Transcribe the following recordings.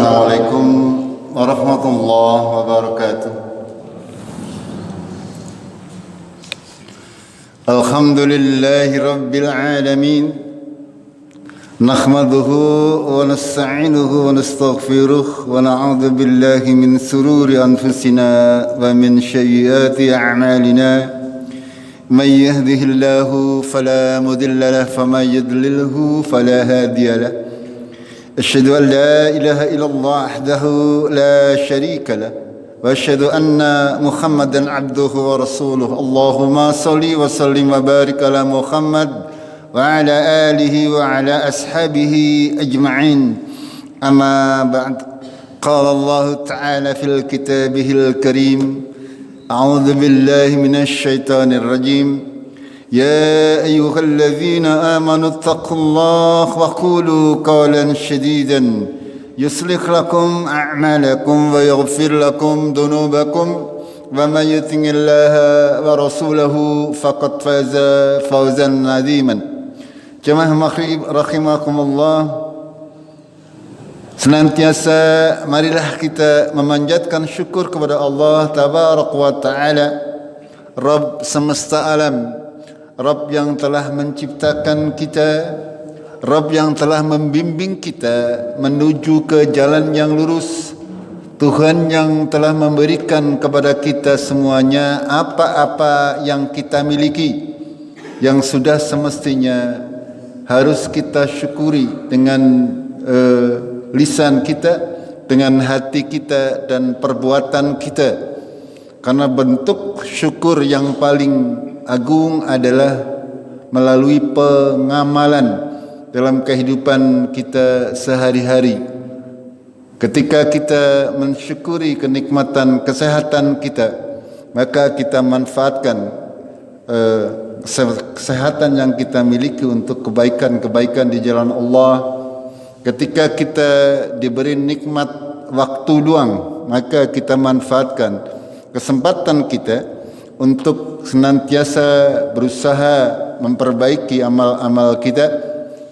Assalamualaikum warahmatullahi wabarakatuh. Alhamdulillahi rabbil alamin. Nahmaduhu wa nasta'inuhu wa nastaghfiruh wa na'udzu billahi min sururi anfusina wa min sayyiati a'malina. Man yahdihillahu fala mudilla lahu wa man yudlilhu fala hadiya lahu. أشهد أن لا إله إلا الله وحده لا شريك له وأشهد أن محمدا عبده ورسوله اللهم صل وسلم وبارك على محمد وعلى آله وعلى أصحابه أجمعين أما بعد قال الله تعالى في كتابه الكريم أعوذ بالله من الشيطان الرجيم يا أيها الذين آمنوا اتقوا الله وقولوا قولا سديدا يصلح لكم أعمالكم ويغفر لكم ذنوبكم ومن يطع الله ورسوله فقد فاز فوزا عظيما. Jemaah maghrib rahimakumullah, senantiasa marilah kita memanjatkan syukur kepada Allah tabaraka wa taala, Rabb semesta alam, Rabb yang telah menciptakan kita, Rabb yang telah membimbing kita menuju ke jalan yang lurus, Tuhan yang telah memberikan kepada kita semuanya apa-apa yang kita miliki, yang sudah semestinya harus kita syukuri dengan lisan kita, dengan hati kita dan perbuatan kita. Karena bentuk syukur yang paling agung adalah melalui pengamalan dalam kehidupan kita sehari-hari. Ketika kita mensyukuri kenikmatan kesehatan kita, maka kita manfaatkan kesehatan yang kita miliki untuk kebaikan-kebaikan di jalan Allah. Ketika kita diberi nikmat waktu luang, maka kita manfaatkan kesempatan kita untuk senantiasa berusaha memperbaiki amal-amal kita.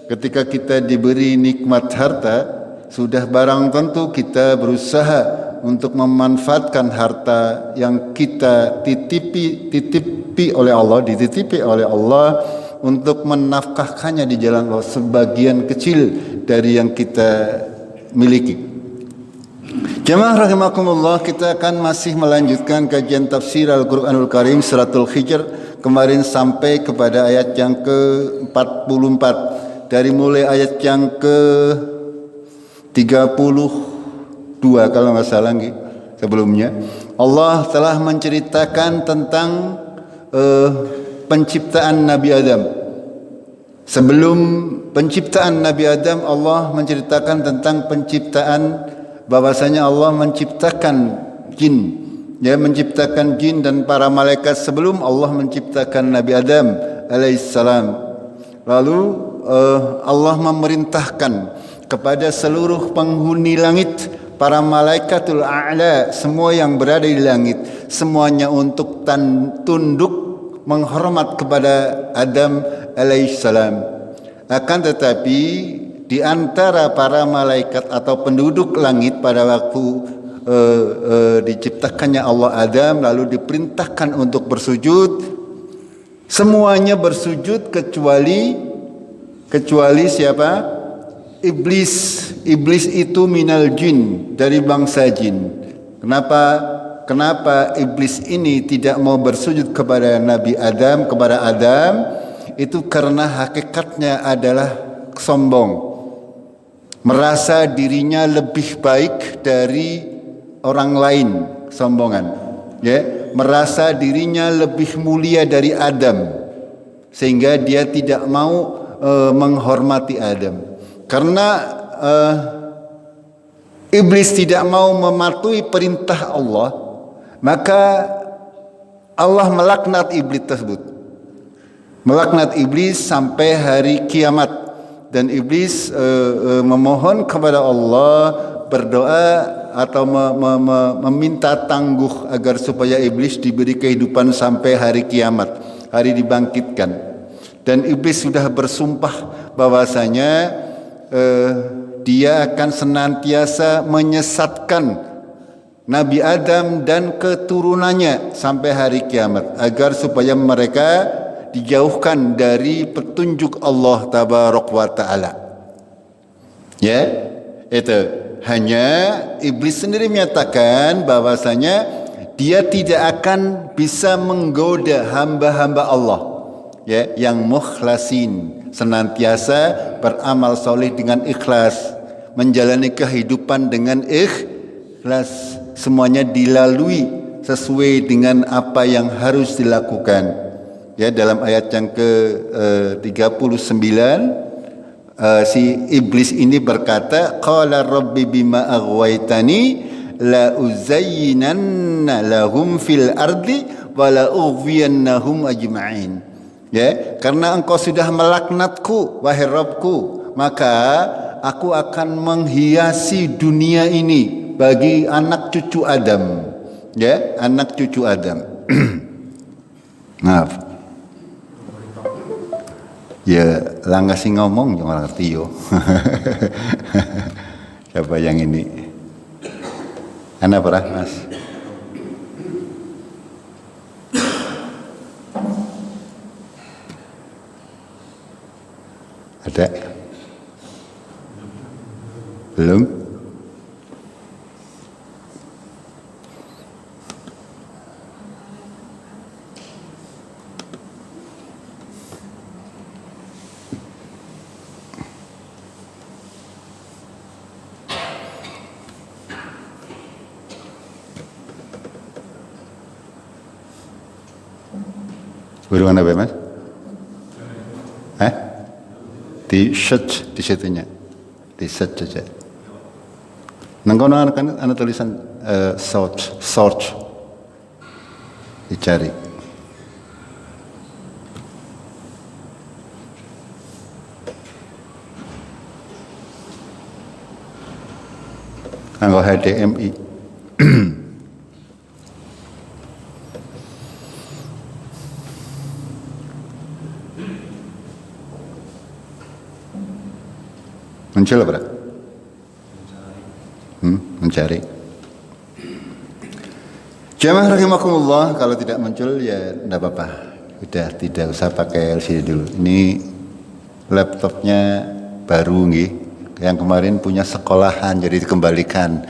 Ketika kita diberi nikmat harta, sudah barang tentu kita berusaha untuk memanfaatkan harta yang kita dititipi oleh Allah untuk menafkahkannya di jalan Allah, sebagian kecil dari yang kita miliki. Jemaah rahimakumullah, kita akan masih melanjutkan kajian tafsir Al-Quranul Karim Suratul Hijr. Kemarin sampai kepada ayat yang ke-44. Dari mulai ayat yang ke-32 kalau nggak salah sebelumnya, Allah telah menceritakan tentang penciptaan Nabi Adam. Sebelum penciptaan Nabi Adam, Allah menceritakan tentang penciptaan, bahwasanya Allah menciptakan jin, menciptakan jin dan para malaikat sebelum Allah menciptakan Nabi Adam alaihissalam. Lalu Allah memerintahkan kepada seluruh penghuni langit, para malaikatul a'la, semua yang berada di langit, semuanya untuk tunduk menghormat kepada Adam alaihissalam. Akan tetapi di antara para malaikat atau penduduk langit pada waktu diciptakannya Allah Adam, lalu diperintahkan untuk bersujud, semuanya bersujud kecuali siapa? Iblis. Iblis itu minal jin, dari bangsa jin. Kenapa iblis ini tidak mau bersujud kepada Nabi Adam, kepada Adam? Itu karena hakikatnya adalah sombong, merasa dirinya lebih baik dari orang lain, sombongan, merasa dirinya lebih mulia dari Adam, sehingga dia tidak mau menghormati Adam. Karena iblis tidak mau mematuhi perintah Allah, maka Allah melaknat iblis tersebut, melaknat iblis sampai hari kiamat. Dan iblis memohon kepada Allah, berdoa atau meminta tangguh agar supaya iblis diberi kehidupan sampai hari kiamat, hari dibangkitkan. Dan iblis sudah bersumpah bahwasanya dia akan senantiasa menyesatkan Nabi Adam dan keturunannya sampai hari kiamat agar supaya mereka dijauhkan dari petunjuk Allah Tabaraka wa Ta'ala. Ya, itu hanya iblis sendiri menyatakan bahwasanya dia tidak akan bisa menggoda hamba-hamba Allah, ya, yang mukhlasin, senantiasa beramal soleh dengan ikhlas, menjalani kehidupan dengan ikhlas, semuanya dilalui sesuai dengan apa yang harus dilakukan. Ya, dalam ayat yang ke-39 si iblis ini berkata, qala rabbi bima aghwaytani la uzayyinanna lahum fil ardi wa la ughwiyannahum ajma'in. Ya, karena engkau sudah melaknatku wahai Rabbku, maka aku akan menghiasi dunia ini bagi anak cucu Adam. Ya, anak cucu Adam. Maaf. Ya, langga sing ngomong jangan ngerti yo. Siapa yang ini? Anda pernah, Mas? Ada? Belum? Berhubungan apa, Mas? Di search di situnya, di search saja. Nengkono kan ada tulisan search, dicari. Anggo HDMI. Muncul apa? Mencari. Jamaah rahimakumullah, kalau tidak muncul ya tidak apa-apa. Udah tidak usah pakai LCD dulu. Ini laptopnya baru nggih. Yang kemarin punya sekolahan jadi dikembalikan.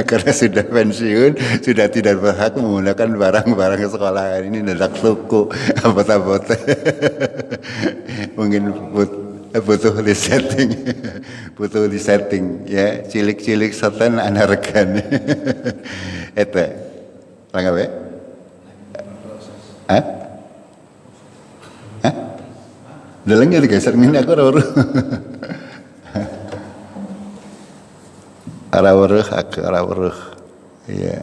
Karena sudah pensiun, sudah tidak berhak menggunakan barang-barang sekolahan. Ini dadak tuku apa-apa. Mungkin butuh di setting ya, cilik-cilik setan anarkan. Eta langgawe dalangnya digeser ini aku araweruh ya.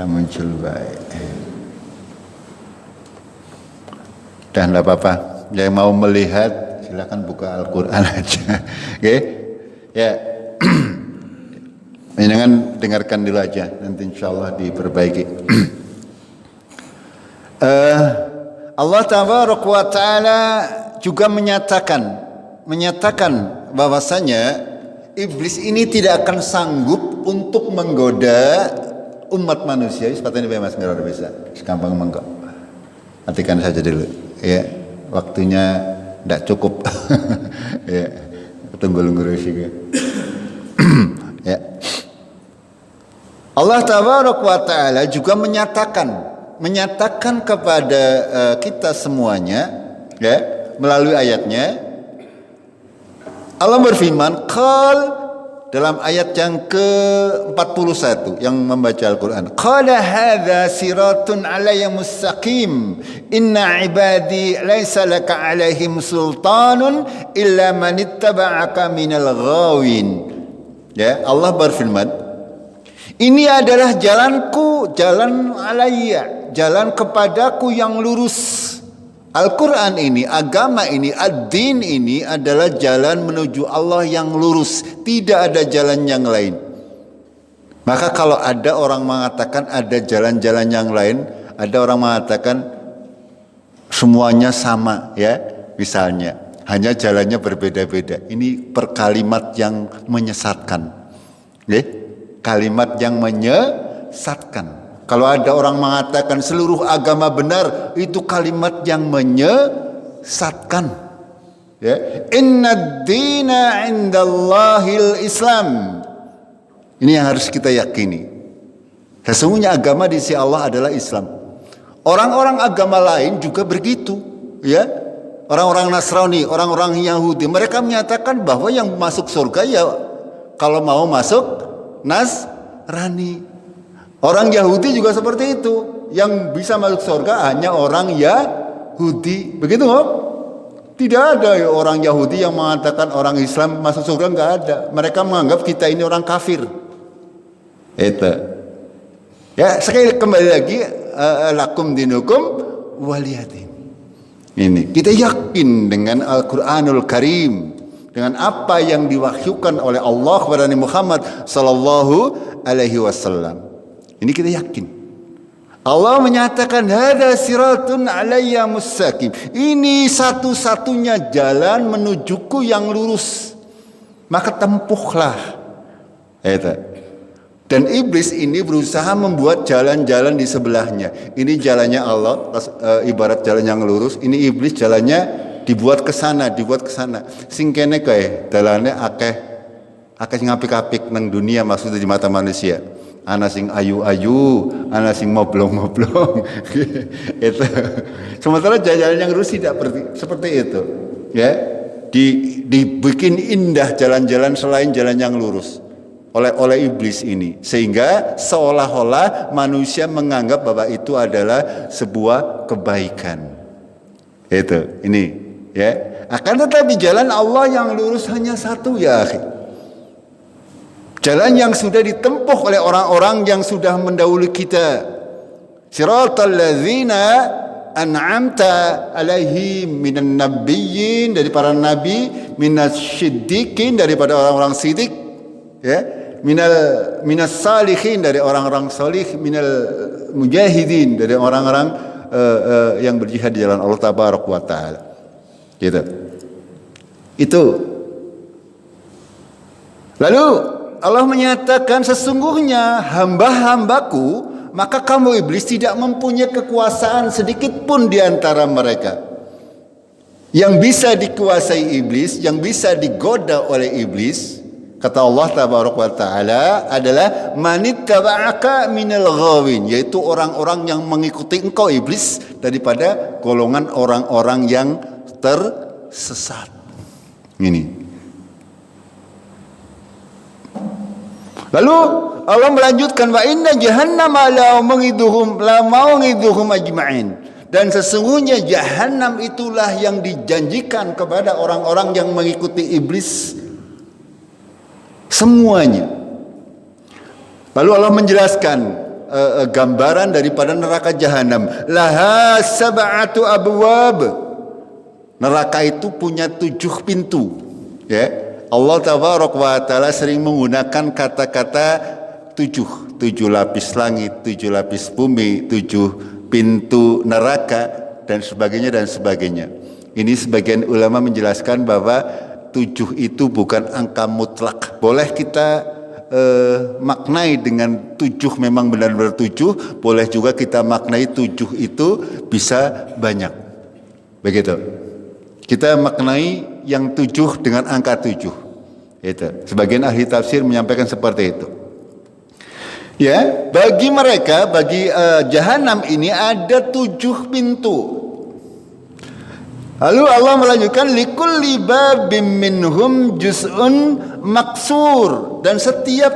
Muncul baik. Dan tidak apa-apa. Yang mau melihat silakan buka Al-Quran aja. Oke? Ya. Jangan dengarkan dulu aja. Nanti insya Allah diperbaiki. Allah Tabaraka wa Ta'ala juga menyatakan bahwasanya iblis ini tidak akan sanggup untuk menggoda umat manusia. Seperti ini Mas Miror bisa sekampang mengkok. Matikan saja dulu ya, waktunya tidak cukup. Ya, tunggu ngurusi ya. Allah Tabaraka wa Ta'ala juga menyatakan kepada kita semuanya ya, melalui ayatnya. Allah berfirman, qal, dalam ayat yang ke-41 yang membaca Al-Quran, qala hadza siratun alayya mustaqim inna ibadi laysa laka alaihim sultanun illa man ittaba'aka minal ghawin. Ya, Allah berfirman, ini adalah jalanku, jalan alayya, jalan kepadaku yang lurus. Al-Quran ini, agama ini, ad-din ini adalah jalan menuju Allah yang lurus. Tidak ada jalan yang lain. Maka kalau ada orang mengatakan ada jalan-jalan yang lain, ada orang mengatakan semuanya sama ya, misalnya hanya jalannya berbeda-beda. Ini perkalimat yang menyesatkan. Ya? Kalimat yang menyesatkan. Kalau ada orang mengatakan seluruh agama benar, itu kalimat yang menyesatkan. Ya, Inna dina indallahil Islam. Ini yang harus kita yakini. Sesungguhnya agama di sisi Allah adalah Islam. Orang-orang agama lain juga begitu, ya. Orang-orang Nasrani, orang-orang Yahudi, mereka menyatakan bahwa yang masuk surga ya kalau mau masuk Nasrani. Orang Yahudi juga seperti itu. Yang bisa masuk surga hanya orang Yahudi. Begitu, Om? Tidak ada orang Yahudi yang mengatakan orang Islam masuk surga, enggak ada. Mereka menganggap kita ini orang kafir. Itu. Ya, sekali kembali lagi lakum dinukum waliyadin. Ini kita yakin dengan Al-Qur'anul Karim, dengan apa yang diwahyukan oleh Allah kepada Nabi Muhammad sallallahu alaihi wasallam. Ini kita yakin. Allah menyatakan hada siratun alayya mustaqim. Ini satu-satunya jalan menujuku yang lurus. Maka tempuhlah. Itu. Dan iblis ini berusaha membuat jalan-jalan di sebelahnya. Ini jalannya Allah, ibarat jalan yang lurus. Ini iblis jalannya dibuat ke sana, dibuat ke sana. Sing kene kae dalane akeh sing apik-apik nang dunia, maksudnya di mata manusia. Ana sing ayu-ayu, ana sing moblong-moblong. Itu. Sementara jalan yang lurus tidak seperti itu. Ya. Dibikin indah jalan-jalan selain jalan yang lurus oleh iblis ini, sehingga seolah-olah manusia menganggap bahwa itu adalah sebuah kebaikan. Itu, ini, ya. Akan tetapi jalan Allah yang lurus hanya satu, ya akhi. Jalan yang sudah ditempuh oleh orang-orang yang sudah mendahului kita. Siratal ladzina an'amta alaihim minan nabiyyin, dari para nabi, minas siddiqin, daripada orang-orang siddiq, ya. Minas salihin, dari orang-orang salih, minal mujahidin, dari orang-orang yang berjihad di jalan Allah tabaraka wa taala. Gitu. Itu. Lalu Allah menyatakan sesungguhnya hamba-hambaku, maka kamu iblis tidak mempunyai kekuasaan sedikit pun di antara mereka. Yang bisa dikuasai iblis, yang bisa digoda oleh iblis, kata Allah tabaraka wa taala, adalah manittaba'aka minal ghawin, yaitu orang-orang yang mengikuti engkau iblis daripada golongan orang-orang yang tersesat. Ini. Lalu Allah melanjutkan, wa inna jahannama la mau'iduhum ajma'in. Dan sesungguhnya jahannam itulah yang dijanjikan kepada orang-orang yang mengikuti iblis semuanya. Lalu Allah menjelaskan gambaran daripada neraka jahanam. Laha sab'atu abwab. Neraka itu punya 7 pintu. Ya. Allah tabaraka wa taala sering menggunakan kata-kata 7 lapis langit, 7 lapis bumi, 7 pintu neraka, dan sebagainya dan sebagainya. Ini sebagian ulama menjelaskan bahwa 7 itu bukan angka mutlak. Boleh kita maknai dengan 7 memang benar-benar 7, boleh juga kita maknai 7 itu bisa banyak. Begitu. Kita maknai yang 7 dengan angka 7. Itu. Sebagian ahli tafsir menyampaikan seperti itu. Ya, bagi mereka, bagi jahanam ini ada 7 pintu. Lalu Allah melanjutkan, likulli babim minhum juz'un maksur, dan setiap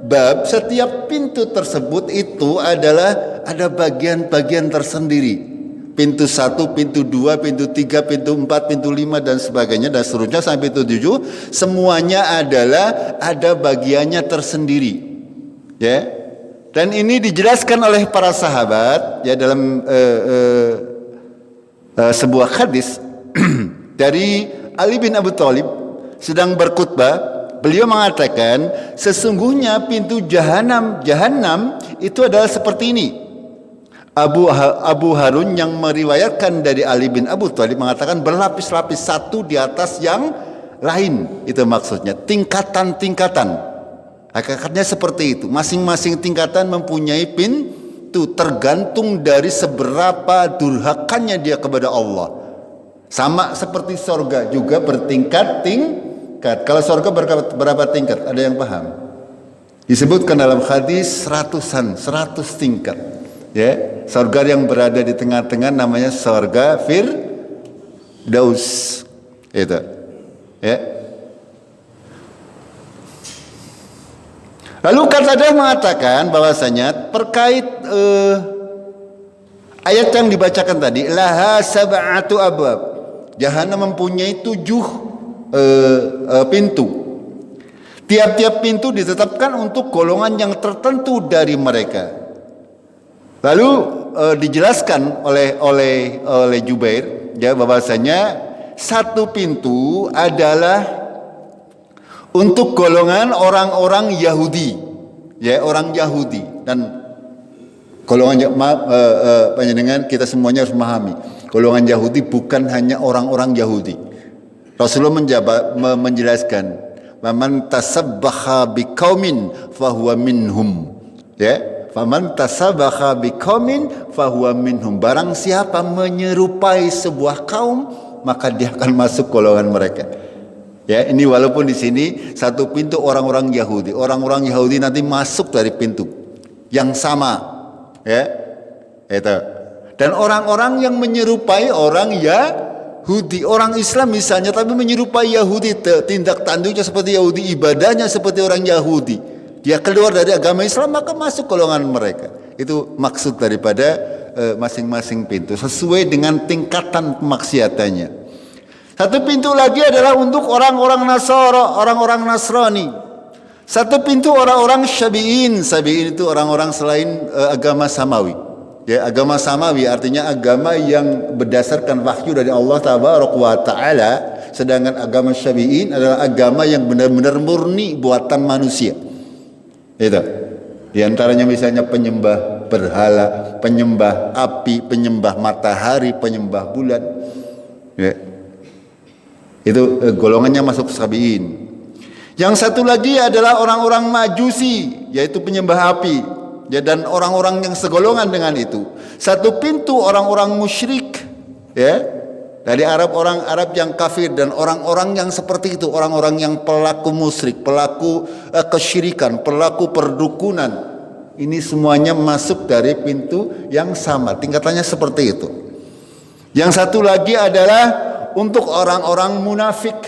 bab, setiap pintu tersebut itu adalah ada bagian-bagian tersendiri. Pintu 1, pintu 2, pintu 3, pintu 4, pintu 5 dan sebagainya dan seterusnya sampai pintu 7, semuanya adalah ada bagiannya tersendiri. Ya. Dan ini dijelaskan oleh para sahabat ya dalam sebuah hadis dari Ali bin Abi Thalib sedang berkhutbah beliau mengatakan sesungguhnya pintu jahanam itu adalah seperti ini. Abu Harun yang meriwayatkan dari Ali bin Abu Thalib mengatakan berlapis-lapis satu di atas yang lain. Itu maksudnya tingkatan-tingkatan. Hakikatnya seperti itu. Masing-masing tingkatan mempunyai pintu tergantung dari seberapa durhakannya dia kepada Allah. Sama seperti sorga juga bertingkat-tingkat. Kalau sorga berapa tingkat? Ada yang paham? Disebutkan dalam hadis 100 tingkat. Ya, sorga yang berada di tengah-tengah namanya sorga Firdaus. Itu. Ya. Lalu Qatadah mengatakan bahwasanya terkait ayat yang dibacakan tadi, laha sab'atu abwab. Jahanam mempunyai 7 pintu. Tiap-tiap pintu ditetapkan untuk golongan yang tertentu dari mereka. Lalu dijelaskan oleh Jubair ya bahwasanya satu pintu adalah untuk golongan orang-orang Yahudi, ya orang Yahudi dan golongan panjenengan kita semuanya harus memahami golongan Yahudi bukan hanya orang-orang Yahudi. Rasulullah menjelaskan, "Man tasabbaha biqaumin fahuwa minhum." Ya. Faman tasabbaha biqaumin fahuwa minhum. Barang siapa menyerupai sebuah kaum, maka dia akan masuk golongan mereka. Ya, ini walaupun di sini satu pintu orang-orang Yahudi. Orang-orang Yahudi nanti masuk dari pintu yang sama. Ya. Itu. Dan orang-orang yang menyerupai orang Yahudi, orang Islam misalnya tapi menyerupai Yahudi, tindak tanduknya seperti Yahudi, ibadahnya seperti orang Yahudi. Dia keluar dari agama Islam maka masuk golongan mereka. Itu maksud daripada masing-masing pintu sesuai dengan tingkatan kemaksiatannya. Satu pintu lagi adalah untuk orang-orang Nasara, orang-orang Nasrani. Satu pintu orang-orang Syabi'in. Syabi'in itu orang-orang selain agama Samawi. Ya, agama Samawi artinya agama yang berdasarkan wahyu dari Allah Tabaraka wa Ta'ala. Sedangkan agama Syabi'in adalah agama yang benar-benar murni buatan manusia. Itu. Di antaranya misalnya penyembah berhala, penyembah api, penyembah matahari, penyembah bulan. Ya. Itu golongannya masuk Sabiin. Yang satu lagi adalah orang-orang Majusi, yaitu penyembah api. Ya, dan orang-orang yang segolongan dengan itu. Satu pintu orang-orang musyrik, ya. Dari orang Arab yang kafir dan orang-orang yang seperti itu, orang-orang yang pelaku musyrik, pelaku kesyirikan, pelaku perdukunan. Ini semuanya masuk dari pintu yang sama, tingkatannya seperti itu. Yang satu lagi adalah untuk orang-orang munafik,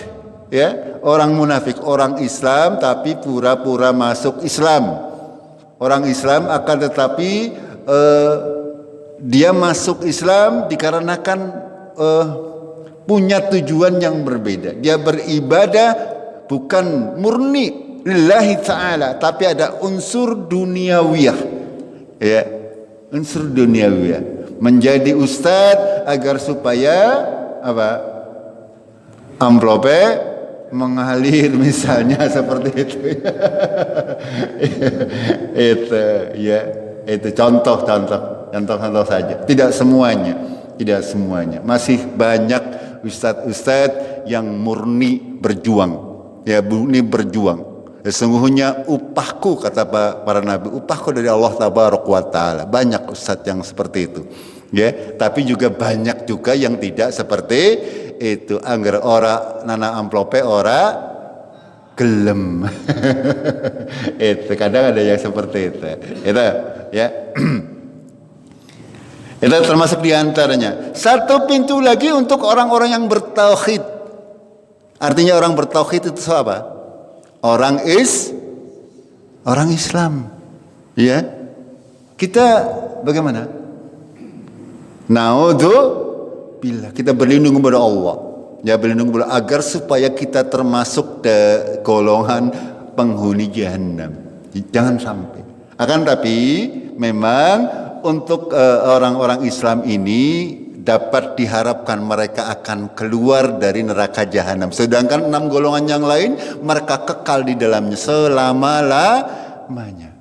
ya, orang munafik, orang Islam tapi pura-pura masuk Islam. Orang Islam akan tetapi dia masuk Islam dikarenakan punya tujuan yang berbeda. Dia beribadah bukan murni lillahi ta'ala, tapi ada unsur duniawiyah. Ya, unsur duniawiyah. Menjadi ustadz agar supaya apa? Amplopnya mengalir misalnya seperti itu. Itu ya, itu contoh saja. Tidak semuanya. Masih banyak ustadz yang murni berjuang. Ya, murni berjuang. Sesungguhnya upahku, kata para nabi, upahku dari Allah Tabaraka wa Ta'ala. Banyak ustadz yang seperti itu. Ya, tapi juga banyak juga yang tidak seperti itu. Angger ora nana amplope ora gelem. Itu kadang ada yang seperti itu. Itu ya. Itu termasuk diantaranya. Satu pintu lagi untuk orang-orang yang bertauhid. Artinya orang bertauhid itu apa? Orang Islam. Ya. Kita bagaimana? Naudzubillah. Kita berlindung kepada Allah. Ya, berlindung kepada agar supaya kita termasuk golongan penghuni jahanam. Jangan sampai. Akan tapi memang untuk orang-orang Islam ini dapat diharapkan mereka akan keluar dari neraka jahanam. Sedangkan 6 golongan yang lain mereka kekal di dalamnya selama-lamanya.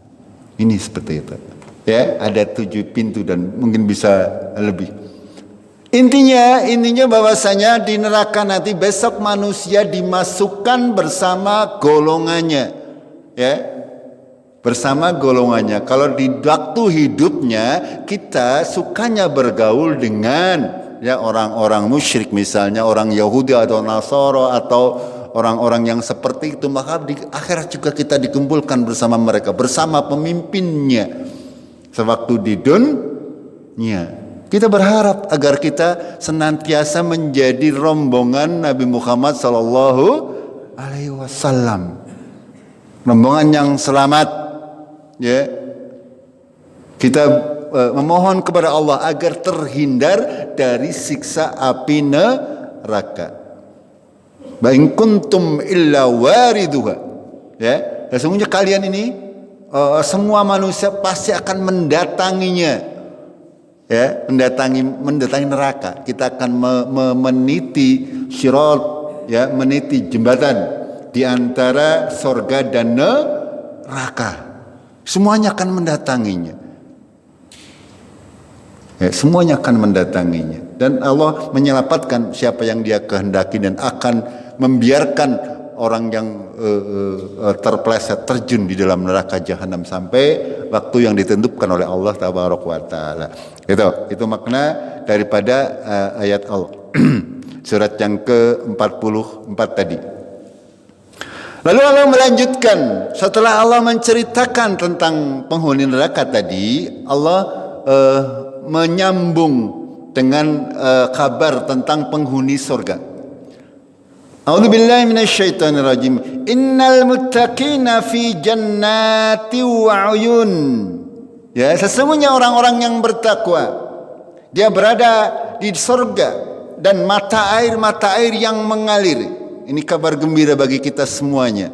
Ini seperti itu. Ya, ada 7 pintu dan mungkin bisa lebih. Intinya bahwasanya di neraka nanti besok manusia dimasukkan bersama golongannya. Ya. Bersama golongannya. Kalau di waktu hidupnya kita sukanya bergaul dengan ya orang-orang musyrik, misalnya orang Yahudi atau Nasara atau orang-orang yang seperti itu, maka di akhirat juga kita dikumpulkan bersama mereka, bersama pemimpinnya. Sewaktu di dunia kita berharap agar kita senantiasa menjadi rombongan Nabi Muhammad SAW, rombongan yang selamat. Ya, kita memohon kepada Allah agar terhindar dari siksa api neraka. Wa in kuntum illa wariduha. Ya, sesungguhnya kalian ini semua manusia pasti akan mendatanginya. Ya, mendatangi neraka. Kita akan meniti syirat, ya, meniti jembatan di antara surga dan neraka. Semuanya akan mendatanginya. Ya, semuanya akan mendatanginya. Dan Allah menyelamatkan siapa yang Dia kehendaki dan akan membiarkan orang yang terpeleset terjun di dalam neraka jahanam sampai waktu yang ditentukan oleh Allah Tabaraka wa Taala. Itu makna daripada ayat Allah. Surat yang ke-44 tadi. Lalu Allah melanjutkan, setelah Allah menceritakan tentang penghuni neraka tadi, Allah menyambung dengan kabar tentang penghuni surga. A'udzubillahi minasyaitonirrajim. Innal muttaqina fi jannati wa 'uyun. Ya, sesungguhnya orang-orang yang bertakwa, dia berada di surga dan mata air yang mengalir. Ini kabar gembira bagi kita semuanya.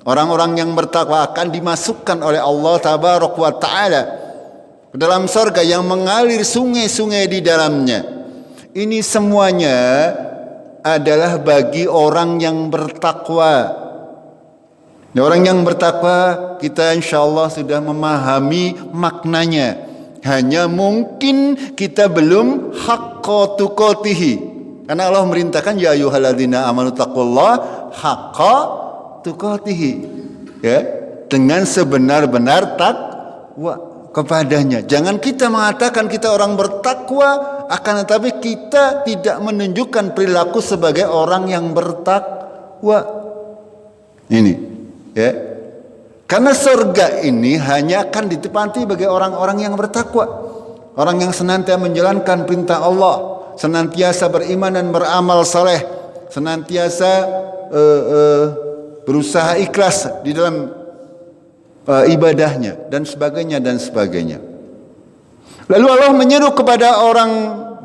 Orang-orang yang bertakwa akan dimasukkan oleh Allah Tabaraka wa Ta'ala ke dalam surga yang mengalir sungai-sungai di dalamnya. Ini semuanya adalah bagi orang yang bertakwa. Orang yang bertakwa kita insyaallah sudah memahami maknanya. Hanya mungkin kita belum haqqa tuqatihi. Karena Allah merintahkan ya ayyuhalladzina amanu taqullaha haqqa tuqatihi. Ya, dengan sebenar-benar takwa kepadanya. Jangan kita mengatakan kita orang bertakwa akan tetapi kita tidak menunjukkan perilaku sebagai orang yang bertakwa. Ini, ya. Karena surga ini hanya akan ditempati bagi orang-orang yang bertakwa. Orang yang senantiasa menjalankan perintah Allah, senantiasa beriman dan beramal saleh, senantiasa berusaha ikhlas di dalam ibadahnya dan sebagainya. Lalu Allah menyeru kepada orang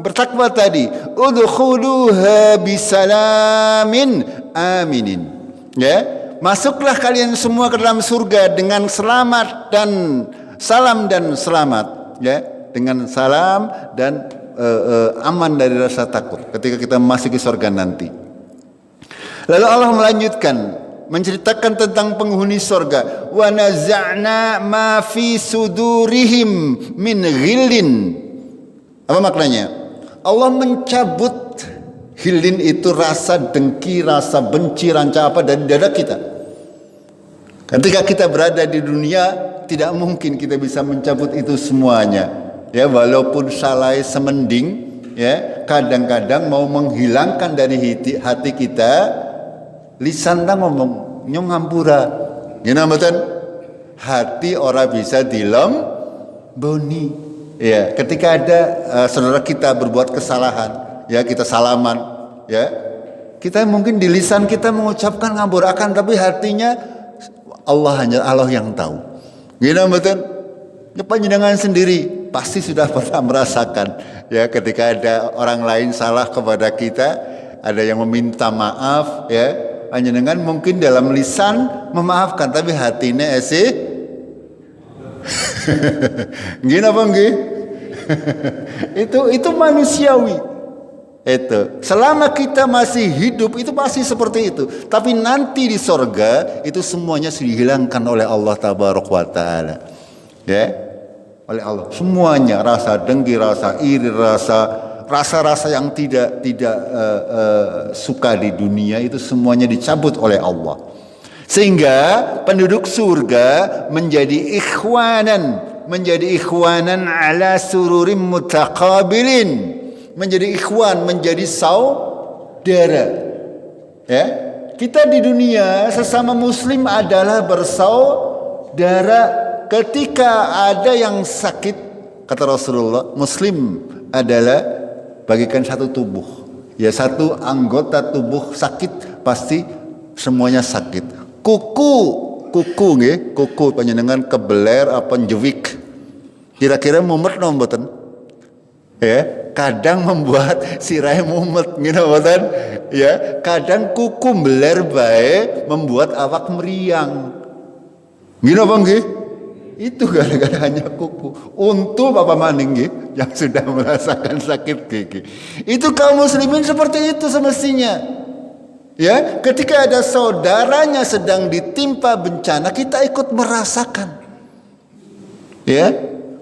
bertakwa tadi, udkhuluha bisalamin aminin. Ya, masuklah kalian semua ke dalam surga dengan selamat dan salam dan selamat. Ya, dengan salam dan aman dari rasa takut ketika kita memasuki surga nanti. Lalu Allah melanjutkan menceritakan tentang penghuni surga. Wa naza'na ma fi sudurihim min ghillin. Apa maknanya? Allah mencabut ghillin itu rasa dengki, rasa benci, ranca apa dari dada kita. Ketika kita berada di dunia tidak mungkin kita bisa mencabut itu semuanya. Ya, walaupun salai semending, ya, kadang-kadang mau menghilangkan dari hati kita, lisan tak ngomong nyong ngampura. Gimana betul? Hati orang bisa dilemboni. Ya, ketika ada saudara kita berbuat kesalahan, ya kita salaman, ya kita mungkin di lisan kita mengucapkan ngampurakan, tapi hatinya Allah yang tahu. Gimana betul? Panjenengan sendiri pasti sudah pernah merasakan, ya, ketika ada orang lain salah kepada kita, ada yang meminta maaf, ya, panjenengan mungkin dalam lisan memaafkan, tapi hatinya gini apa nggih? Itu manusiawi. Itu selama kita masih hidup itu pasti seperti itu. Tapi nanti di sorga itu semuanya sudah dihilangkan oleh Allah Tabaraka wa Ta'ala. Ya, oleh Allah. Semuanya, rasa dengki, rasa iri, rasa yang tidak suka di dunia itu semuanya dicabut oleh Allah. Sehingga penduduk surga menjadi ikhwanan ala sururim mutaqabilin. Menjadi ikhwan, menjadi saudara. Ya, kita di dunia sesama muslim adalah bersaudara. Ketika ada yang sakit, kata Rasulullah, muslim adalah bagikan satu tubuh. Ya, satu anggota tubuh sakit pasti semuanya sakit. Kuku panjenengan kebeler apa jewik. Kira-kira mumet nomboten? Ya, kadang membuat sirah mumet gitu mboten? Ya, kadang kuku beler bae membuat awak meriang. Gitu apa nggih? Itu gara-gara hanya kuku. Untung Bapak maning nggih yang sudah merasakan sakit gigi. Itu kaum muslimin seperti itu semestinya. Ya, ketika ada saudaranya sedang ditimpa bencana, kita ikut merasakan. Ya,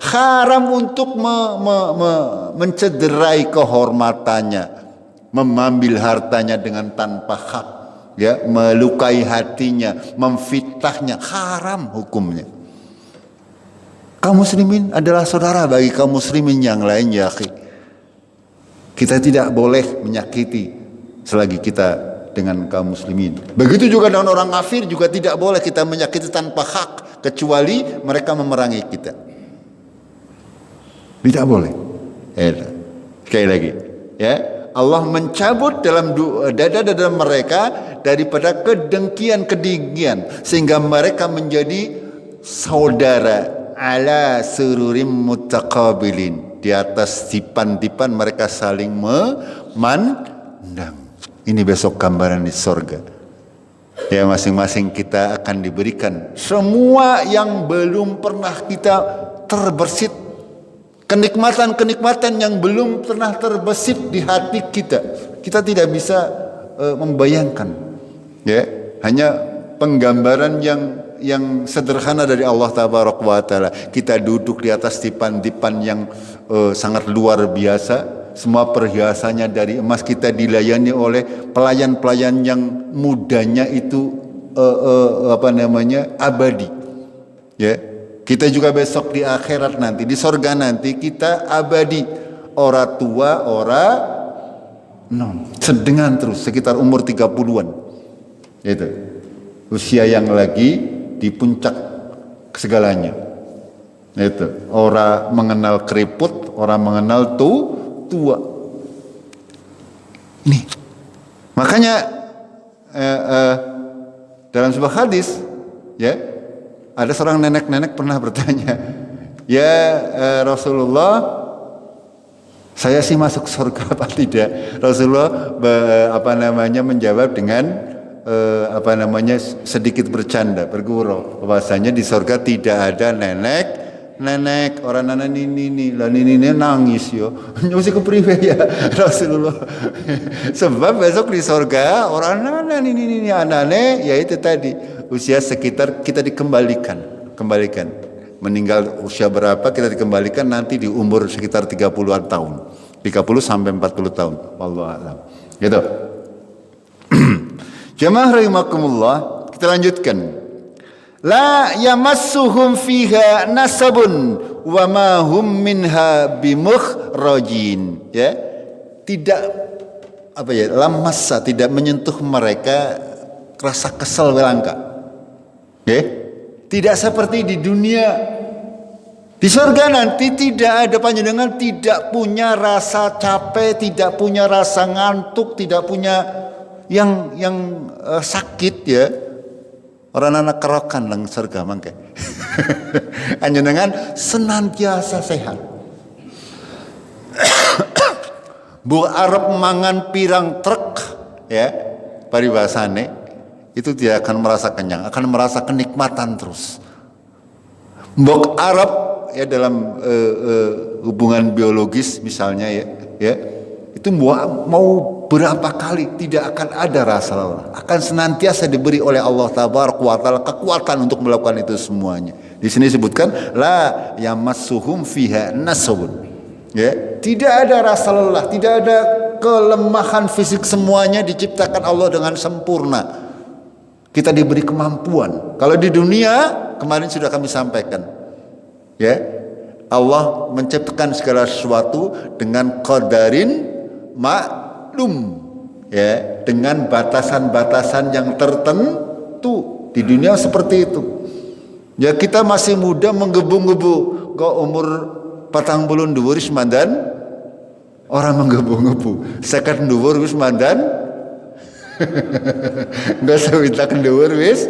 haram untuk mencederai kehormatannya, mengambil hartanya dengan tanpa hak, ya, melukai hatinya, memfitnahnya, haram hukumnya. Kaum muslimin adalah saudara bagi kaum muslimin yang lain, ya akhi. Kita tidak boleh menyakiti selagi kita dengan kaum muslimin. Begitu juga dengan orang kafir juga tidak boleh kita menyakiti tanpa hak, kecuali mereka memerangi kita. Tidak boleh. Sekali lagi, ya, Allah mencabut dalam dada mereka daripada kedengkian sehingga mereka menjadi saudara ala sururim mutaqabilin. Di atas dipan-dipan mereka saling memandang. Ini besok gambaran di sorga. Ya, masing-masing kita akan diberikan semua yang belum pernah kita terbersit. Kenikmatan-kenikmatan yang belum pernah terbesit di hati kita. Kita tidak bisa membayangkan. Ya, hanya penggambaran yang sederhana dari Allah Tabaraka wa Ta'ala. Kita duduk di atas dipan-dipan yang sangat luar biasa. Semua perhiasannya dari emas, kita dilayani oleh pelayan-pelayan yang mudanya itu abadi. Ya, kita juga besok di akhirat nanti, di sorga nanti kita abadi. Ora tua, ora sedengan terus sekitar umur 30-an. Itu usia yang lagi di puncak segalanya. Itu ora mengenal keriput, ora mengenal tua. Nih, makanya dalam sebuah hadis, ya, ada seorang nenek-nenek pernah bertanya, ya Rasulullah, saya sih masuk surga apa tidak? Rasulullah menjawab dengan sedikit bercanda, bergurau, bahwasanya di surga tidak ada nenek orang nini nangis yo nyusi kepriwe ya Rasulullah. Sebab besok di surga orang nini anane, yaitu tadi usia sekitar kita dikembalikan meninggal usia berapa kita dikembalikan nanti di umur sekitar 30-an tahun, 30 sampai 40 tahun, wallahu a'lam. Gitu. Jamaah rahimakumullah, kita lanjutkan. La yamassuhum fiha nasabun wa ma hum minha bimukhrajin. Ya, tidak lamassa, tidak menyentuh mereka rasa kesel welangka. Ya, tidak seperti di dunia. Di surga nanti tidak ada panjenengan, tidak punya rasa capek, tidak punya rasa ngantuk, tidak punya yang sakit, ya. Orang anak kerokan lang surga mangke. Panjenengan senantiasa sehat. Bu arep mangan pirang truk, ya, paribasane itu tidak akan merasa kenyang, akan merasa kenikmatan terus. Mbok arep, ya dalam hubungan biologis misalnya ya itu mau berapa kali tidak akan ada rasa lelah, akan senantiasa diberi oleh Allah Tabaraka wa Ta'ala kekuatan untuk melakukan itu semuanya. Di sini disebutkan la yamassuhum fiha nasabun. Ya, tidak ada rasa lelah, tidak ada kelemahan fisik, semuanya diciptakan Allah dengan sempurna. Kita diberi kemampuan. Kalau di dunia kemarin sudah kami sampaikan, ya Allah menciptakan segala sesuatu dengan qadarin maklum, ya dengan batasan-batasan yang tertentu. Di dunia seperti itu. Ya kita masih muda menggebu-gebu, kok umur 40 dhuwur wis mandan orang menggebu-gebu. 50 dhuwur wis mandan enggak sawita dhuwur wis.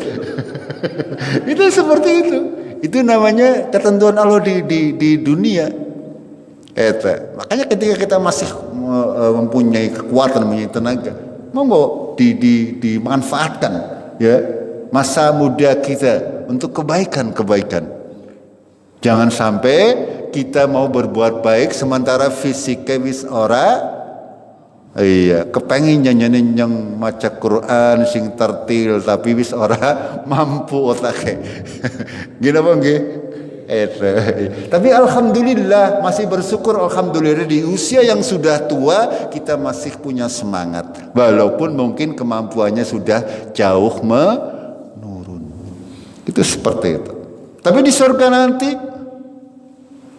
Itu seperti itu. Itu namanya ketentuan Allah di dunia. Makanya ketika kita masih mempunyai kekuatan, mempunyai tenaga, monggo dimanfaatkan ya masa muda kita untuk kebaikan. Jangan sampai kita mau berbuat baik sementara fisiknya wis ora kepengin nyanyi yang maca Quran sing tertil tapi wis ora mampu otake. Gini apa nggih? Tapi alhamdulillah masih bersyukur, alhamdulillah di usia yang sudah tua kita masih punya semangat walaupun mungkin kemampuannya sudah jauh menurun. Itu seperti itu. Tapi di surga nanti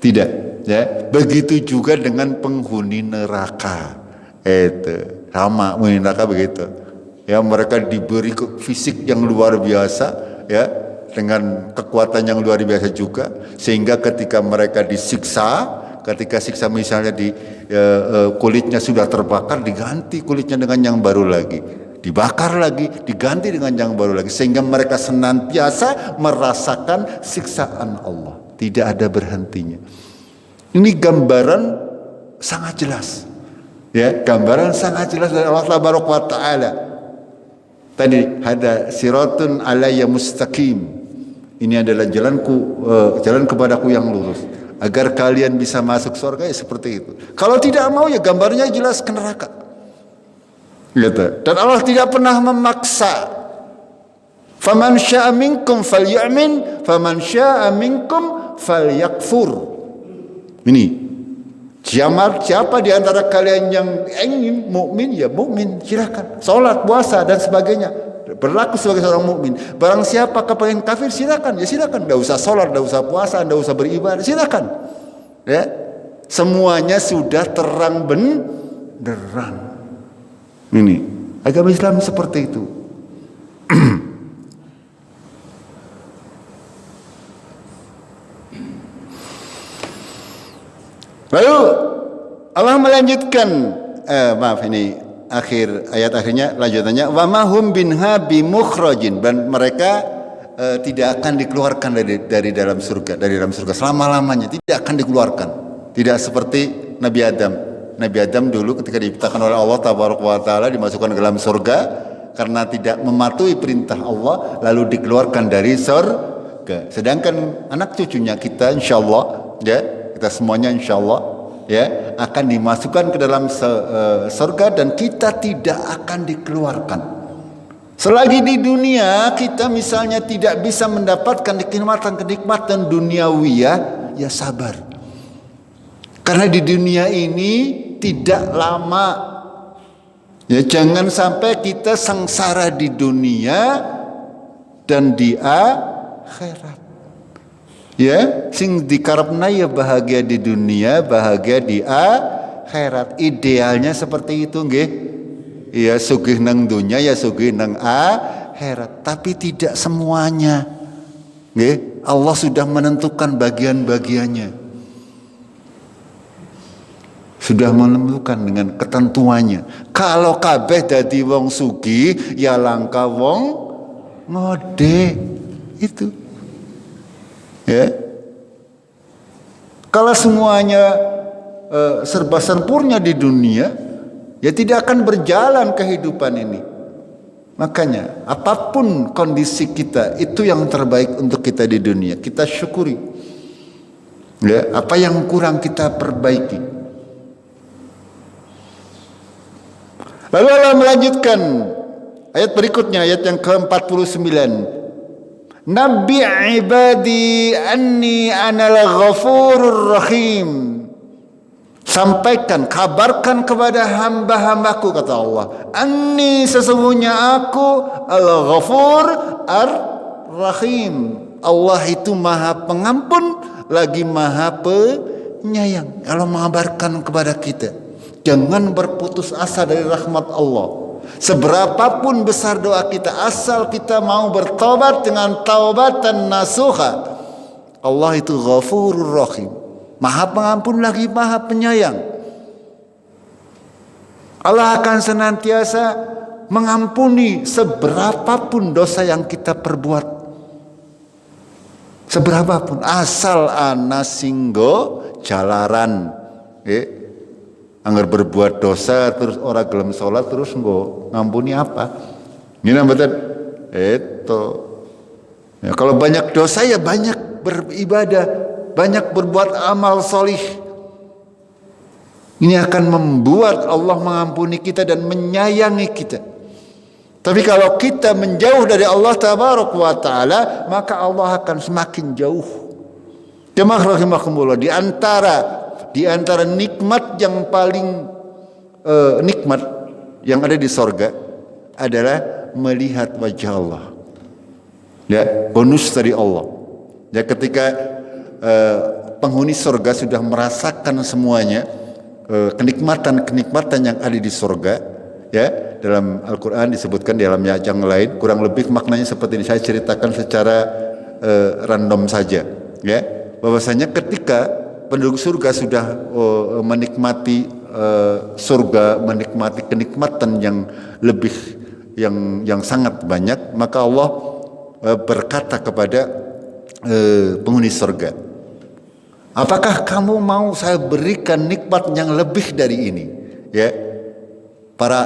tidak, ya. Begitu juga dengan penghuni neraka. Itu sama penghuni neraka begitu. Ya, mereka diberi fisik yang luar biasa, ya, dengan kekuatan yang luar biasa juga, sehingga ketika mereka disiksa, ketika siksa misalnya kulitnya sudah terbakar, diganti kulitnya dengan yang baru lagi, dibakar lagi, diganti dengan yang baru lagi, sehingga mereka senantiasa merasakan siksaan Allah, tidak ada berhentinya. Ini gambaran sangat jelas, ya, gambaran sangat jelas dari Allah Tabaraka wa Ta'ala. Tadi ada siratun alayya mustaqim. Ini adalah jalan kepadaku yang lurus, agar kalian bisa masuk surga, ya seperti itu. Kalau tidak mau ya gambarnya jelas ke neraka. Gitu. Dan Allah tidak pernah memaksa. Faman syaa minkum falyu'min, faman syaa minkum falyakfur. Ini siapa di antara kalian yang ingin mukmin ya mukmin, silakan. Salat, puasa dan sebagainya berlaku sebagai seorang mukmin. Barang siapa kepengen kafir silakan, ya silakan. Enggak usah salat, enggak usah puasa, enggak usah beribadah, silakan. Ya. Semuanya sudah terang benderang. Ini agama Islam seperti itu. Lalu Allah melanjutkan, ini akhir ayat akhirnya, lanjutannya wa mahum binha bimukhrajin, dan mereka tidak akan dikeluarkan dari dalam surga, selama-lamanya tidak akan dikeluarkan. Tidak seperti Nabi Adam dulu ketika diciptakan oleh Allah Tabaraka wa Ta'ala, dimasukkan ke dalam surga karena tidak mematuhi perintah Allah, lalu dikeluarkan dari surga. Sedangkan anak cucunya kita insyaallah, ya, kita semuanya insyaallah, ya, akan dimasukkan ke dalam surga dan kita tidak akan dikeluarkan. Selagi di dunia kita misalnya tidak bisa mendapatkan kenikmatan duniawiyah, ya sabar. Karena di dunia ini tidak lama. Ya, jangan sampai kita sengsara di dunia dan di akhirat. Ya, sing dikarepna ya bahagia di dunia, bahagia di akhirat. Idealnya seperti itu nggih. Ya, sugih nang dunia ya sugih nang akhirat, tapi tidak semuanya. Nggih, Allah sudah menentukan bagian-bagiannya. Sudah menentukan dengan ketentuannya. Kalau kabeh dadi wong sugih, ya langka wong ngode. Itu. Ya. Kalau semuanya serba sempurna di dunia, ya tidak akan berjalan kehidupan ini. Makanya apapun kondisi kita, itu yang terbaik untuk kita di dunia. Kita syukuri. Ya, apa yang kurang kita perbaiki. Lalu Allah melanjutkan ayat berikutnya, ayat yang ke-49. Nabi ibadi anni anal ghafurur rahim. Sampaikan, kabarkan kepada hamba-hambaku, kata Allah, anni, sesungguhnya aku al-ghafur ar-rahim. Allah itu maha pengampun lagi maha penyayang. Allah mengabarkan kepada kita, jangan berputus asa dari rahmat Allah. Seberapapun besar doa kita, asal kita mau bertobat dengan taubatan nasuha, Allah itu Ghafurur Rahim, maha pengampun lagi maha penyayang. Allah akan senantiasa mengampuni seberapapun dosa yang kita perbuat, seberapapun, asal ana singgo jalaran. Anggar berbuat dosa terus orang gelem sholat terus nggo ngampuni apa? Ini namanya itu. Ya, kalau banyak dosa ya banyak beribadah, banyak berbuat amal solih. Ini akan membuat Allah mengampuni kita dan menyayangi kita. Tapi kalau kita menjauh dari Allah Tabaraka wa Ta'ala, maka Allah akan semakin jauh. Jemaah rahimakumullah, di antara nikmat yang paling nikmat yang ada di sorga adalah melihat wajah Allah. Ya, bonus dari Allah. Ya, ketika penghuni sorga sudah merasakan semuanya, kenikmatan-kenikmatan yang ada di sorga, ya, dalam Al-Quran disebutkan di dalam ayat yang lain, kurang lebih maknanya seperti ini. Saya ceritakan secara random saja, ya, bahwasanya ketika penduduk surga sudah menikmati surga, menikmati kenikmatan yang lebih, yang sangat banyak, maka Allah berkata kepada penghuni surga, apakah kamu mau saya berikan nikmat yang lebih dari ini? Ya, para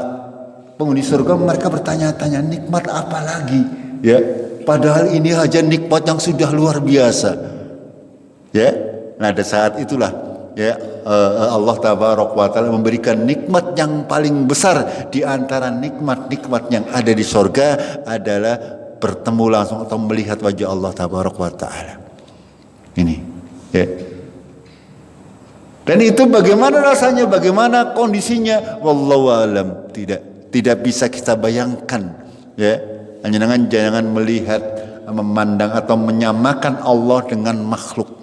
penghuni surga mereka bertanya-tanya, nikmat apa lagi? Ya, padahal ini aja nikmat yang sudah luar biasa. Ya. Nah, pada saat itulah ya Allah Tabaraka wa Ta'ala memberikan nikmat yang paling besar di antara nikmat-nikmat yang ada di surga adalah bertemu langsung atau melihat wajah Allah Tabaraka wa Ta'ala. Ini, ya. Dan itu bagaimana rasanya, bagaimana kondisinya, wallahu alam, tidak bisa kita bayangkan, ya. Jangan melihat, memandang atau menyamakan Allah dengan makhluk.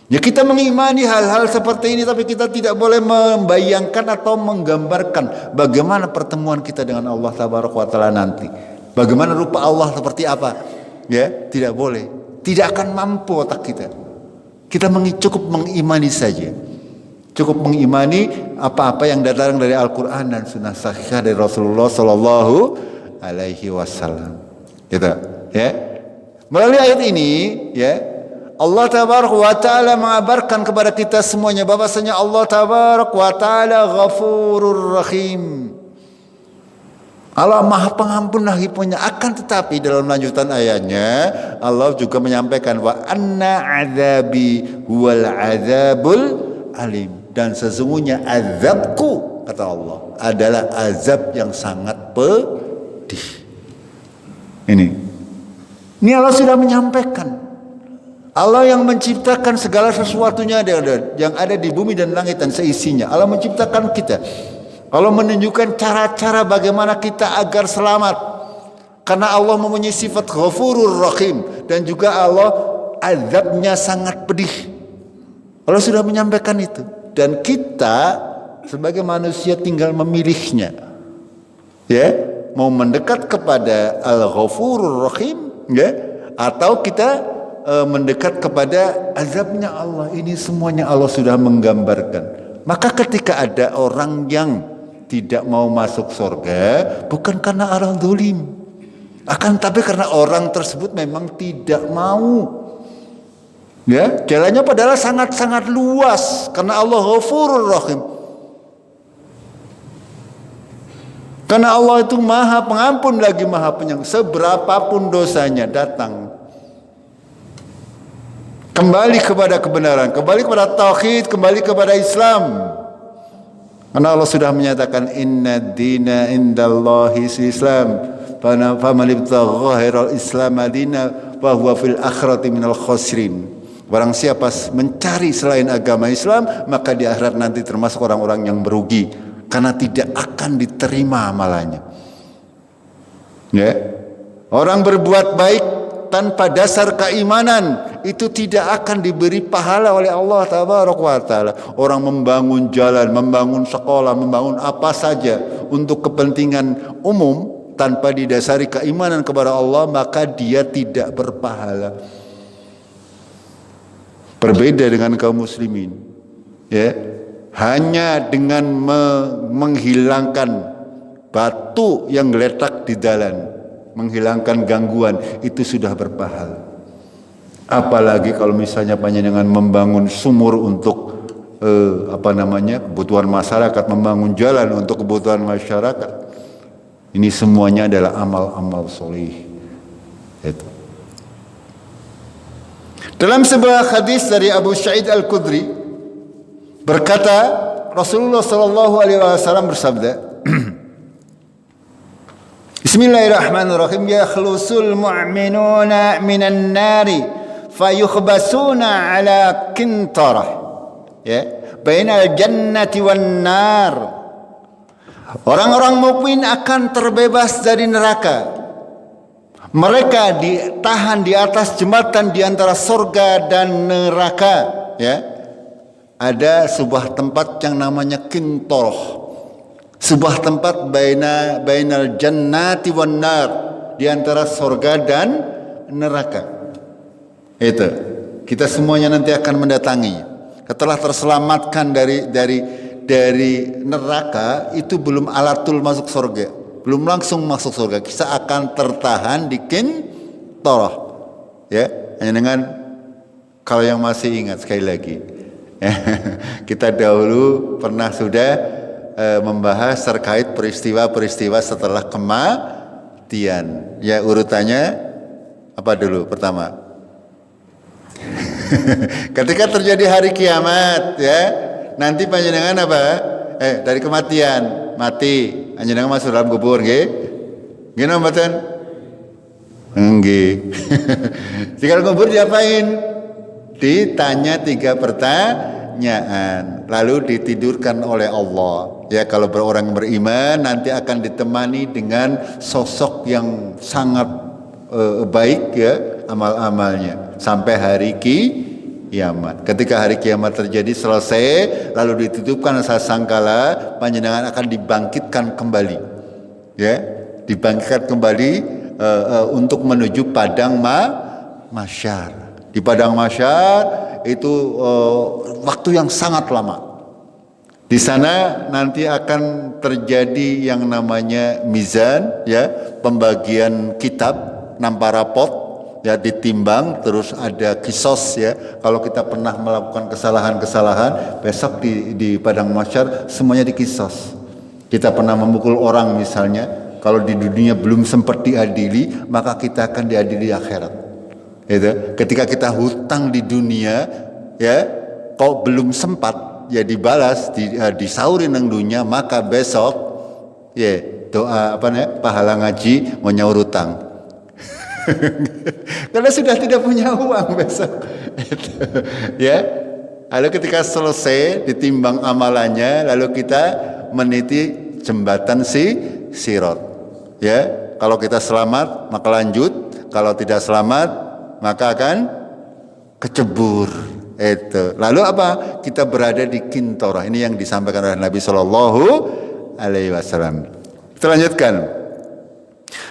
Ya, kita mengimani hal-hal seperti ini, tapi kita tidak boleh membayangkan atau menggambarkan bagaimana pertemuan kita dengan Allah Tabaraka wa Ta'ala nanti. Bagaimana rupa Allah seperti apa? Ya, tidak boleh. Tidak akan mampu otak kita. Kita cukup mengimani saja. Cukup mengimani apa-apa yang datang dari Al-Quran dan Sunnah Sahihah dari Rasulullah Sallallahu Alaihi Wasallam. Gitu, ya. Melalui ayat ini, ya, Allah Tabaraka wa Ta'ala mengabarkan kepada kita semuanya bahwasanya Allah Tabaraka wa Ta'ala Ghafurur Rahim. Allah maha pengampun lagi punya. Akan tetapi dalam lanjutan ayatnya Allah juga menyampaikan wa anna azabi huwal azabul alim. Dan sesungguhnya azabku, kata Allah, adalah azab yang sangat pedih. Ini Allah sudah menyampaikan. Allah yang menciptakan segala sesuatunya yang ada di bumi dan langit dan seisinya. Allah menciptakan kita. Allah menunjukkan cara-cara bagaimana kita agar selamat. Karena Allah mempunyai sifat Ghafurur Rahim. Dan juga Allah azabnya sangat pedih. Allah sudah menyampaikan itu. Dan kita sebagai manusia tinggal memilihnya. Ya, mau mendekat kepada Al-Ghafurur Rahim, ya, atau kita mendekat kepada azabnya Allah. Ini semuanya Allah sudah menggambarkan. Maka ketika ada orang yang tidak mau masuk surga, bukan karena orang zalim, akan tapi karena orang tersebut memang tidak mau. Ya, jalannya padahal sangat-sangat luas karena Allah Ghafurur Rahim. Karena Allah itu maha pengampun lagi maha penyayang. Seberapapun dosanya datang, kembali kepada kebenaran, kembali kepada tauhid, kembali kepada Islam. Karena Allah sudah menyatakan inna dina indallahi Islam. Faman ibtagha ghairal Islam dina fa huwa fil akhirati minal khasirin. Barang siapa mencari selain agama Islam, maka di akhirat nanti termasuk orang-orang yang merugi karena tidak akan diterima amalannya. Ya. Orang berbuat baik tanpa dasar keimanan itu tidak akan diberi pahala oleh Allah Taala. Orang membangun jalan, membangun sekolah, membangun apa saja untuk kepentingan umum tanpa didasari keimanan kepada Allah, maka dia tidak berpahala. Berbeda dengan kaum muslimin, ya, hanya dengan menghilangkan batu yang geletak di jalan, menghilangkan gangguan, itu sudah berpahala. Apalagi kalau misalnya panjenengan membangun sumur untuk kebutuhan masyarakat, membangun jalan untuk kebutuhan masyarakat. Ini semuanya adalah amal-amal soleh. Itu. Dalam sebuah hadis dari Abu Sa'id Al-Khudri berkata, Rasulullah sallallahu alaihi wasallam bersabda, Bismillahirrahmanirrahim, yakhlusul mu'minuna minan nari fayukhbasuna ala kintarah, ya, bainal jannati wan nar. Orang-orang mukmin akan terbebas dari neraka. Mereka ditahan di atas jembatan di antara surga dan neraka, ya. Ada sebuah tempat yang namanya Kintarah. Sebuah tempat bainal jannati wan nar, di antara surga dan neraka. Itu. Kita semuanya nanti akan mendatangi. Setelah terselamatkan dari neraka, itu belum alatul masuk surga, belum langsung masuk surga. Kita akan tertahan di Kintarah, ya. Hanya dengan, kalau yang masih ingat sekali lagi, kita dahulu pernah sudah membahas terkait peristiwa-peristiwa setelah kematian. Ya, urutannya apa dulu? Pertama, ketika terjadi hari kiamat, ya, nanti panjenengan apa? Dari kematian, mati, panjenengan masuk dalam kubur, nggih? Nggih napa mboten? Nggih. Jika kubur diapain? Ditanya 3 pertanyaan, lalu ditidurkan oleh Allah. Ya, kalau orang beriman nanti akan ditemani dengan sosok yang sangat baik, ya, amal-amalnya sampai hari kiamat. Ketika hari kiamat terjadi selesai, lalu ditutupkan sasangkala, panjenengan akan dibangkitkan kembali, ya, dibangkitkan kembali untuk menuju padang mahsyar. Di padang mahsyar itu waktu yang sangat lama. Di sana nanti akan terjadi yang namanya mizan, ya, pembagian kitab, nampak rapot, ya, ditimbang, terus ada kisos, ya. Kalau kita pernah melakukan kesalahan-kesalahan, besok di padang mahsyar semuanya dikisos. Kita pernah memukul orang misalnya, kalau di dunia belum sempat diadili, maka kita akan diadili di akhirat. Gitu. Ketika kita hutang di dunia, ya, kok belum sempat, ya, dibalas, disaurin nang dunia, maka besok, ya, doa pahala ngaji mau nyaur utang. Karena sudah tidak punya uang besok. Ya. Lalu ketika selesai ditimbang amalannya, lalu kita meniti jembatan Sirat. Ya, kalau kita selamat maka lanjut, kalau tidak selamat maka akan kecebur. Itu. Lalu apa? Kita berada di Kintarah. Ini yang disampaikan oleh Nabi Shallallahu Alaihi Wasallam. Kita lanjutkan.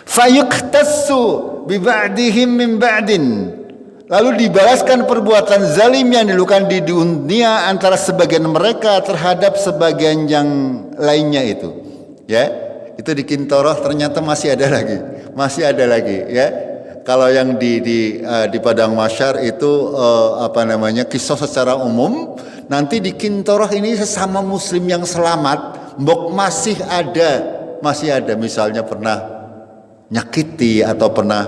Fayuqtassu bi ba'dihim min ba'din. Lalu dibalaskan perbuatan zalim yang dilakukan di dunia antara sebagian mereka terhadap sebagian yang lainnya itu. Ya, itu di Kintarah ternyata masih ada lagi, ya. Kalau yang di padang mahsyar itu kisah secara umum. Nanti di Kintarah ini sesama muslim yang selamat, mbok masih ada misalnya pernah nyakiti atau pernah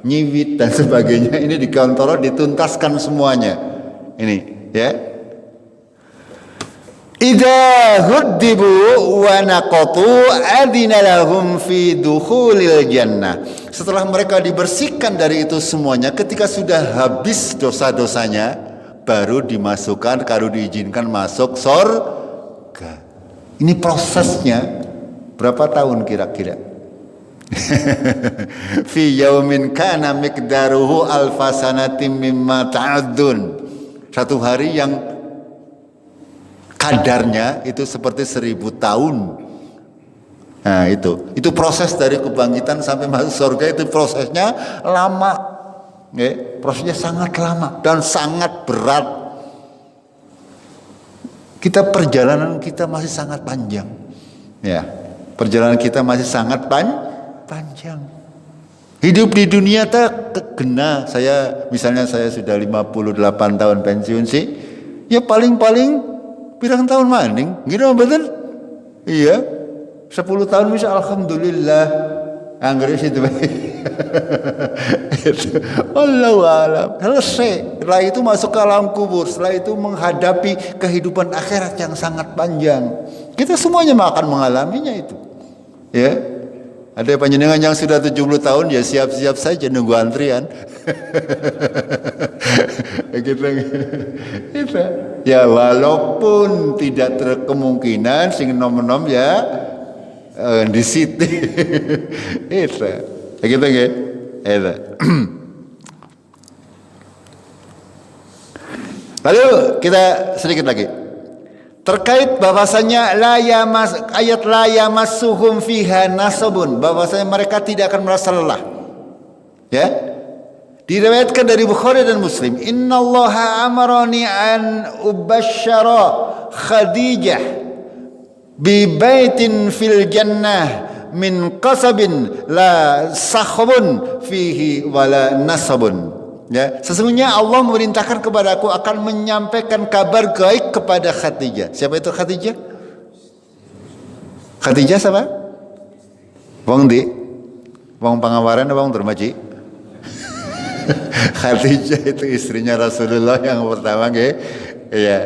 nyiwit dan sebagainya. Ini di Kintarah dituntaskan semuanya. Ini ya. Idza huddibu wa naqatu adina lahum fi dukhulil jannah. Setelah mereka dibersihkan dari itu semuanya, ketika sudah habis dosa-dosanya, baru dimasukkan, baru diizinkan masuk surga. Ini prosesnya berapa tahun kira-kira? Fi yaumin kana miqdaruhu alfasanatim mimma ta'uddun. Satu hari yang kadarnya itu seperti 1000 tahun. Nah itu proses dari kebangkitan sampai masuk surga, itu prosesnya lama, ya, prosesnya sangat lama dan sangat berat. Perjalanan kita masih sangat panjang, ya, perjalanan kita masih sangat panjang. Hidup di dunia tak kena. Misalnya saya sudah 58 tahun pensiun sih, ya paling pirang tahun maning, gitu betul? Iya, 10 tahun bisa alhamdulillah. Anggere situ baik. Allahu a'lam. Selesai. Setelah itu masuk ke alam kubur. Setelah itu menghadapi kehidupan akhirat yang sangat panjang. Kita semuanya akan mengalaminya itu. Ya. Ada panjenengan yang sudah 70 tahun, ya siap-siap saja nunggu antrian. Gitu. Ya walaupun tidak terkemungkinan sing nom-nom ya di situ. Itu. Gitu nggih. Itu. Lalu kita sedikit lagi terkait bahwasanya ayat la yamassuhum fiha nasabun, bahwasanya mereka tidak akan merasa lelah. Ya. Diriwayatkan dari Bukhari dan Muslim, innallaha amarani an ubasyara Khadijah bi baitin fil jannah min qasabin la sakhbun fihi wala nasabun. Ya, sesungguhnya Allah memerintahkan kepadaku akan menyampaikan kabar gaib kepada Khadijah. Siapa itu Khadijah? Khadijah siapa? Wong di? Wong Pangawaran atau Wong Dermaji? Khadijah itu istrinya Rasulullah yang pertama, nggih. Iya.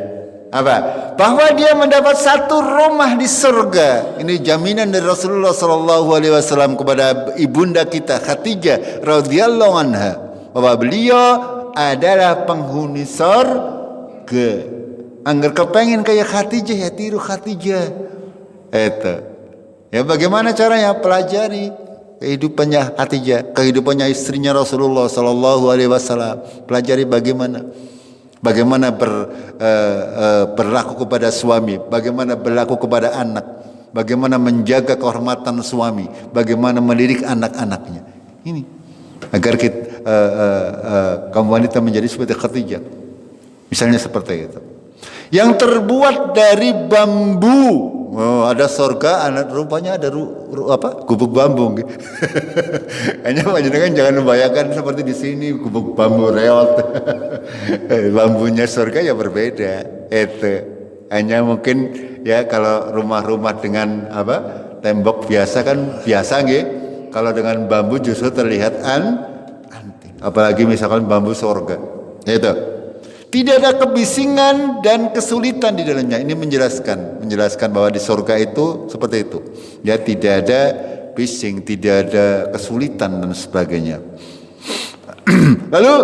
Apa? Bahwa dia mendapat satu rumah di surga. Ini jaminan dari Rasulullah sallallahu alaihi wasallam kepada ibunda kita Khadijah radhiyallahu anha, bahwa beliau adalah penghuni surga. Angger kepengen kayak Khadijah, ya tiru Khadijah. Itu. Ya bagaimana caranya? Pelajari kehidupannya Khadijah, kehidupannya istrinya Rasulullah sallallahu alaihi wasallam. Pelajari bagaimana berlaku kepada suami, bagaimana berlaku kepada anak, bagaimana menjaga kehormatan suami, bagaimana mendidik anak-anaknya. Ini agar kaum wanita menjadi seperti Khadijah. Misalnya seperti itu. Yang terbuat dari bambu. Oh, ada surga, rupanya ada gubuk bambu. Hanya panjenengan jangan membayangkan seperti di sini gubuk bambu reot. Bambunya surga ya berbeda. Itu hanya mungkin ya kalau rumah-rumah dengan tembok biasa kan biasa nggih. Kalau dengan bambu justru terlihat antik. Apalagi misalkan bambu surga. Itu. Tidak ada kebisingan dan kesulitan di dalamnya. Ini menjelaskan bahwa di surga itu seperti itu. Ya, tidak ada bising, tidak ada kesulitan dan sebagainya. Lalu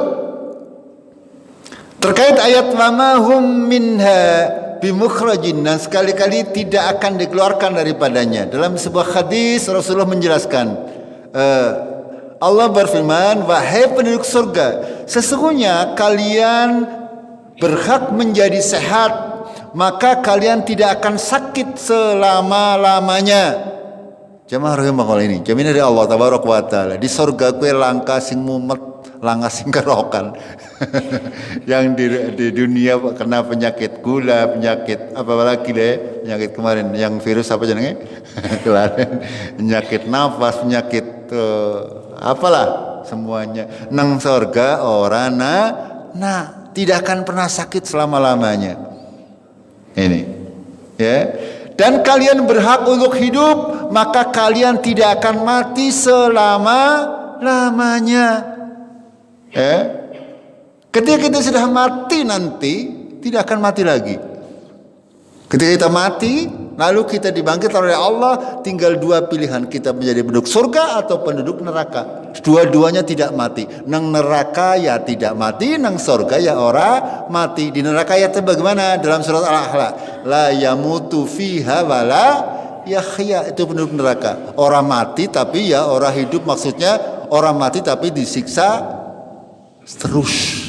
terkait ayat mamahum minha bimukhrajin, dan sekali-kali tidak akan dikeluarkan daripadanya. Dalam sebuah hadis Rasulullah menjelaskan, Allah berfirman, wahai penduduk surga, sesungguhnya kalian berhak menjadi sehat, maka kalian tidak akan sakit selama-lamanya. Jamaah rahimahullah, ini jaminan dari Allah tabaraka wa taala. Di surga kue langka sing mumet, langka sing kerokan. Yang di dunia kena penyakit gula, penyakit apa lagi deh, penyakit kemarin yang virus apa jenenge? Kemarin penyakit nafas, penyakit apalah semuanya. Nang surga orang tidak akan pernah sakit selama-lamanya. Ini. Ya. Dan kalian berhak untuk hidup, maka kalian tidak akan mati selama-lamanya. Ketika kita sudah mati nanti, tidak akan mati lagi. Ketika kita mati, lalu kita dibangkitkan oleh Allah, tinggal dua pilihan, kita menjadi penduduk surga atau penduduk neraka. Dua-duanya tidak mati. Nang neraka ya tidak mati, nang surga ya ora mati. Di neraka ya bagaimana? Dalam surat Al-A'la, la yamutu fiha wala yahya, itu penduduk neraka. Orang mati tapi ya orang hidup, maksudnya orang mati tapi disiksa terus.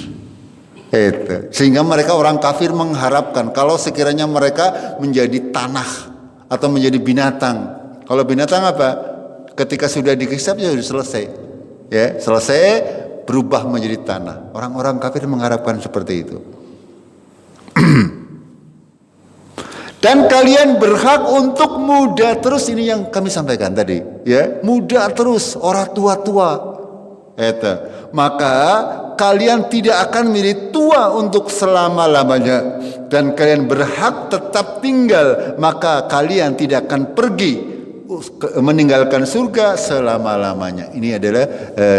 Itu. Sehingga mereka orang kafir mengharapkan kalau sekiranya mereka menjadi tanah atau menjadi binatang. Kalau binatang apa? Ketika sudah dihisab ya sudah selesai. Ya, selesai berubah menjadi tanah. Orang-orang kafir mengharapkan seperti itu. Dan kalian berhak untuk muda terus, ini yang kami sampaikan tadi, ya. Muda terus, orang tua-tua. Itu. Maka kalian tidak akan menjadi tua untuk selama-lamanya, dan kalian berhak tetap tinggal, maka kalian tidak akan pergi meninggalkan surga selama-lamanya. Ini adalah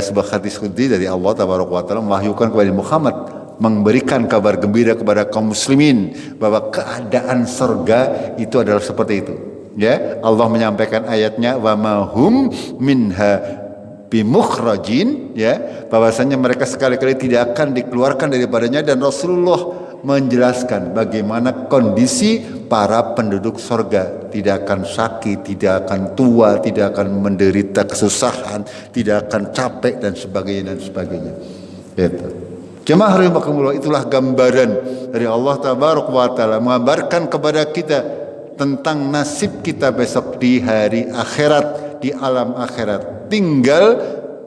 sebuah hadis qudsi dari Allah Tabaraka wa Taala mewahyukan kepada Muhammad, memberikan kabar gembira kepada kaum muslimin bahwa keadaan surga itu adalah seperti itu. Ya, Allah menyampaikan ayatnya, wa ma hum minha bimukhrajin, ya, bahwasanya mereka sekali-kali tidak akan dikeluarkan daripadanya, dan Rasulullah menjelaskan bagaimana kondisi para penduduk surga, tidak akan sakit, tidak akan tua, tidak akan menderita kesusahan, tidak akan capek dan sebagainya dan sebagainya. Gitu. Jemaah rahimakumullah, itulah gambaran dari Allah Tabaraka wa Taala mengabarkan kepada kita tentang nasib kita besok di hari akhirat, di alam akhirat. Tinggal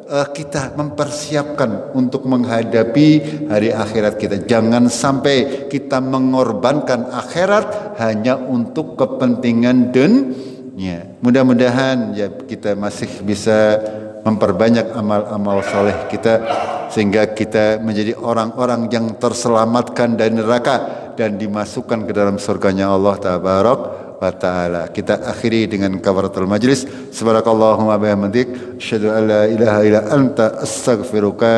kita mempersiapkan untuk menghadapi hari akhirat kita. Jangan sampai kita mengorbankan akhirat hanya untuk kepentingan dunia. Mudah-mudahan ya kita masih bisa memperbanyak amal-amal soleh kita, sehingga kita menjadi orang-orang yang terselamatkan dari neraka dan dimasukkan ke dalam surganya Allah Tabaraka wa Ta'ala. Kita akhiri dengan kafaratul majlis. Subhanakallahumma bihamdik, asyhadu an la ilaha illa anta, astaghfiruka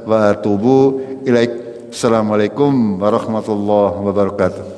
wa atubu ilaik. Assalamualaikum warahmatullahi wabarakatuh.